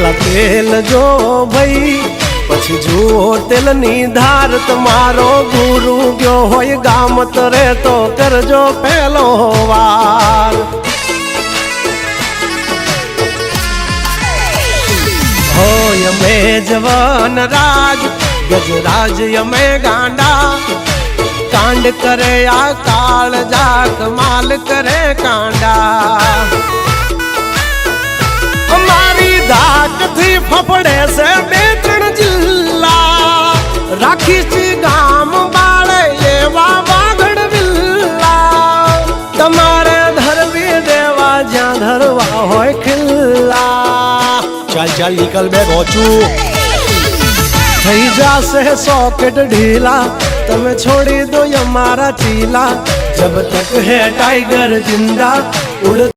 પેલા તેલ જો ભાઈ પછી જુઓ તેલની ધાર તમારો ગુરુ ગયો હોય ગામ તરે તો કરજો પેલો વાર હોય અમે જવાન રાજ ગજરાજ અમે ગાંડા કાંડ કરે આ કાળ જા કમાલ કરે કાંડા અમારી ધાક થી ફફડે છે બે ત્રણ જિલ્લા રાખીશ ગામ બાળે એવા વાગડ વિલ્લા તમારે ધરવી દેવા જ્યાં ધરવા હોય ખિલ્લા ચાલ ચાલ નીકળ બે રોચું થઈ જાશે સોકેટ ઢીલા તમે છોડી દો અમારા ચીલા જબ તક હે टाइगर जिंदा उड़